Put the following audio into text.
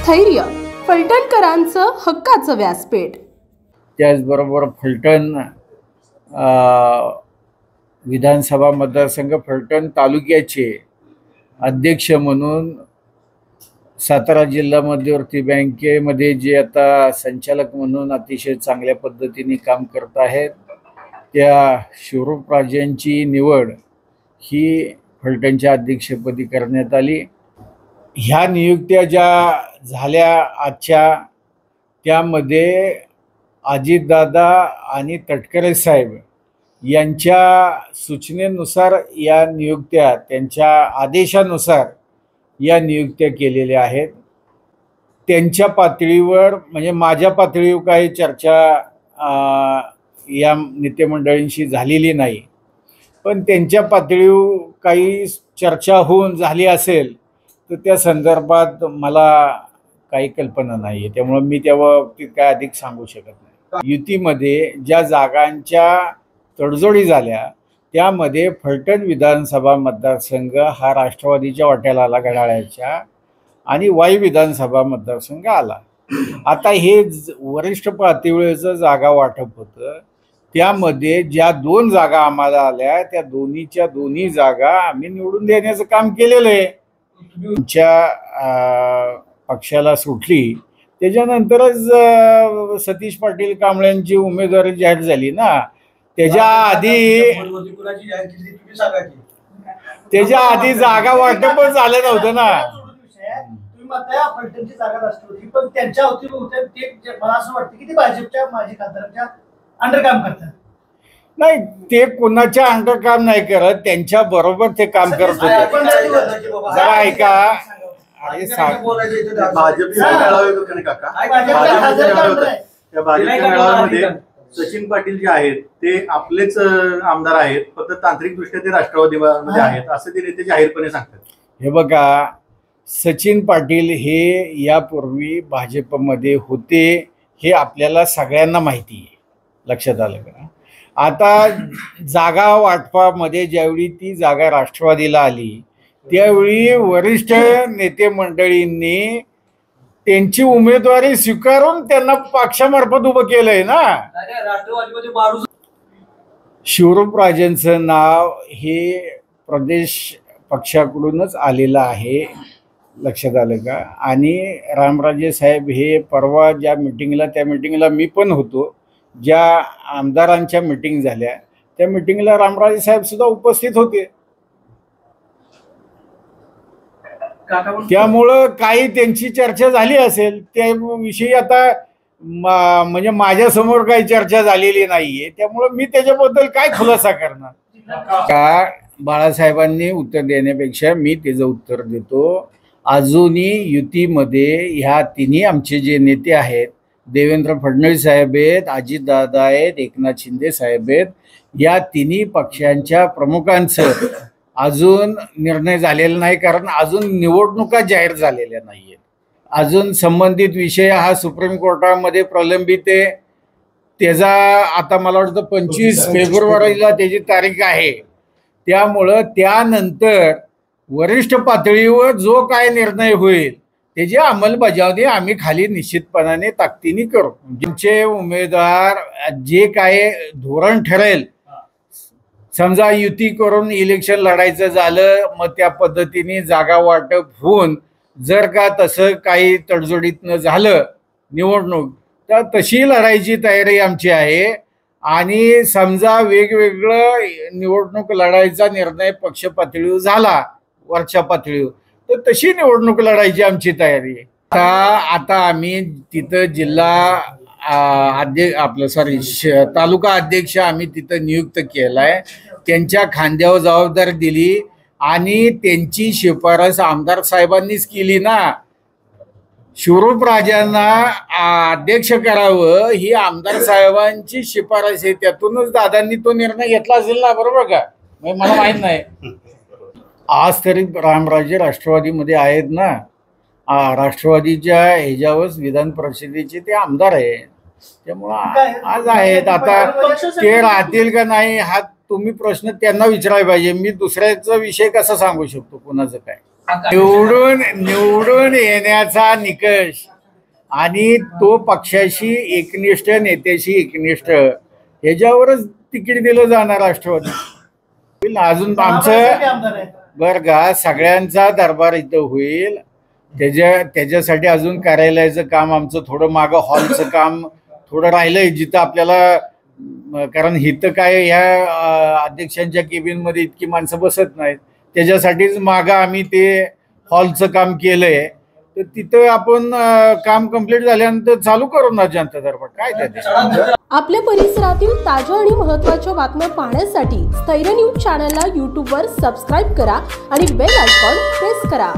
स्थैर्य फलटणकरांचं हक्काचं व्यासपीठ। त्याचबरोबर फलटण विधानसभा मतदारसंघ फलटण तालुक्याचे अध्यक्ष म्हणून सातारा जिल्हा मध्यवर्ती बँकेमध्ये जे आता संचालक म्हणून अतिशय चांगल्या पद्धतीने काम करत आहेत त्या शिवरूपराजेंची निवड ही फलटणच्या अध्यक्षपदी करण्यात आली। ह्या नियुक्त्या ज्या झाल्या आजच्या त्यामध्ये अजितदादा आणि तटकरे साहेब यांच्या सूचनेनुसार या नियुक्त्या त्यांच्या आदेशानुसार या नियुक्त्या केलेल्या आहेत। त्यांच्या पातळीवर म्हणजे माझ्या पातळीवर काही चर्चा या नेतेमंडळींशी झालेली नाही, पण त्यांच्या पातळीवर काही चर्चा होऊन झाली असेल तर त्या संदर्भात मला काही कल्पना नाही आहे, त्यामुळे मी त्या बाबतीत काय अधिक सांगू शकत नाही। युतीमध्ये ज्या जागांच्या तडजोडी झाल्या त्यामध्ये फलटण विधानसभा मतदारसंघ हा राष्ट्रवादीच्या वाट्याला आला घड्याळाच्या आणि वाई विधानसभा मतदारसंघ आला। आता हे वरिष्ठ पातळीवरचं जागा वाटप होतं, त्यामध्ये ज्या 2 जागा आम्हाला आल्या त्या दोन्ही जागा आम्ही निवडून देण्याचं काम केलेलं आहे। तुमच्या पक्षाला सुटली त्याच्यानंतरच सतीश पाटील कांबळेंची उमेदवारी जाहीर झाली ना, त्याच्या आधी जागा वाटपच झालं नव्हतं ना। फलटणची जागा राष्ट्रवादी पण त्यांच्या मला असं वाटतं की ते भाजपच्या माजी खासदारांच्या अंडर काम करतात। नाही, ते कोणाच्या अंडर काम नाही करत, त्यांच्या बरोबर ते काम करत होते। जरा ऐका, अरे भाजपमध्ये सचिन पाटील जे आहेत ते आपलेच आमदार आहेत, फक्त तांत्रिक दृष्ट्या ते राष्ट्रवादीमध्ये आहेत असं ते नेते जाहीरपणे सांगतात। हे बघा, सचिन पाटील हे यापूर्वी भाजपमध्ये होते हे आपल्याला सगळ्यांना माहिती आहे, लक्षात आलं का? आता जागा वाटपामध्ये ज्यावेळी ती जागा राष्ट्रवादीला आली त्यावेळी वरिष्ठ नेते मंडळींनी त्यांची उमेदवारी स्वीकारून त्यांना पक्षामार्फत उभं केलंय ना। शिवरूपराजेंचं नाव हे प्रदेश पक्षाकडूनच आलेलं आहे, लक्षात आलं का? आणि रामराजे साहेब हे परवा ज्या मिटिंगला, त्या मिटिंगला मी पण होतो, ज्या आमदारांच्या मिटिंग झाल्या त्या मिटिंगला रामराजे साहेब सुद्धा उपस्थित होते। त्यामुळं काही त्यांची चर्चा झाली असेल त्याविषयी आता म्हणजे माझ्या समोर काही चर्चा झालेली नाहीये, त्यामुळं मी त्याच्याबद्दल काय खुलासा करणार का? बाळासाहेबांनी उत्तर देण्यापेक्षा मी त्याचं उत्तर देतो। अजूनही युतीमध्ये ह्या तिन्ही आमचे जे नेते आहेत, देवेंद्र फडणवीस साहेब आहेत, अजितदादा आहेत, एकनाथ शिंदे साहेब आहेत, या तिन्ही पक्षांच्या प्रमुखांचं अजून निर्णय झालेला नाही, कारण अजून निवडणुका जाहीर झालेल्या नाहीयेत। अजून संबंधित विषय हा सुप्रीम कोर्टामध्ये प्रलंबित आहे, त्याचा आता मला वाटतं 25 फेब्रुवारीला त्याची तारीख आहे। त्यामुळं त्यानंतर वरिष्ठ पातळीवर जो काय निर्णय होईल त्याची अंमलबजावणी आम्ही खाली निश्चितपणाने ताकदीने करू। ज्यांचे उमेदवार जे काय धोरण ठरेल, समजा युती करून इलेक्शन लढायचं झालं मग त्या पद्धतीने जागा वाटप होऊन जर का तसं काही तडजोडीतनं झालं निवडणूक तर तशी लढायची तयारी आमची आहे। आणि समजा वेगवेगळं निवडणूक लढायचा निर्णय पक्ष पातळीवर झाला वरच्या पातळीवर तर तशी निवडणूक लढायची आमची तयारी आहे। आता आम्ही तिथं जिल्हा तालुका अध्यक्ष आम्ही तिथं नियुक्त केलाय, त्यांच्या खांद्यावर जबाबदारी दिली आणि त्यांची शिफारस आमदार साहेबांनीच केली ना। शिवरूपराजांना अध्यक्ष करावं ही आमदार साहेबांची शिफारस आहे, त्यातूनच दादांनी तो निर्णय घेतला असेल ना, बरोबर का? मला माहित नाही, आज तरी रामराजे राष्ट्रवादीमध्ये आहेत ना, राष्ट्रवादीच्या ह्याच्यावर विधान परिषदेचे ते आमदार आहेत, त्यामुळं आज आहेत। आता ते राहतील का नाही हा तुम्ही प्रश्न त्यांना विचारायला पाहिजे, मी दुसऱ्याचा विषय कसा सांगू शकतो, कोणाचं काय? निवडून येण्याचा निकष आणि तो पक्षाशी एकनिष्ठ, नेत्याशी एकनिष्ठ, ह्याच्यावरच तिकीट दिलं जाणार राष्ट्रवादी. अजून आमचं बरं का सगळ्यांचा दरबार इथं होईल. त्याच्यासाठी अजून कार्यालयाचं काम आमचं थोडं मागं, हॉलचं काम थोडं राहिलंय जिथं आपल्याला, कारण इथं काय ह्या अध्यक्षांच्या केबिनमध्ये इतकी माणसं बसत नाहीत, त्याच्यासाठीच मागं आम्ही ते हॉलचं काम केलंय. तर तिथं आपण काम कंप्लीट झाल्यानंतर चालू करू ना जनता दरबार. काय त्यात आपल्या परिसरातील ताज्या आणि महत्त्वाच्या बातम्या पाहण्यासाठी स्थैर्य न्यूज चॅनलला यूट्यूबवर सबस्क्राईब करा आणि बेल आयकॉन प्रेस करा.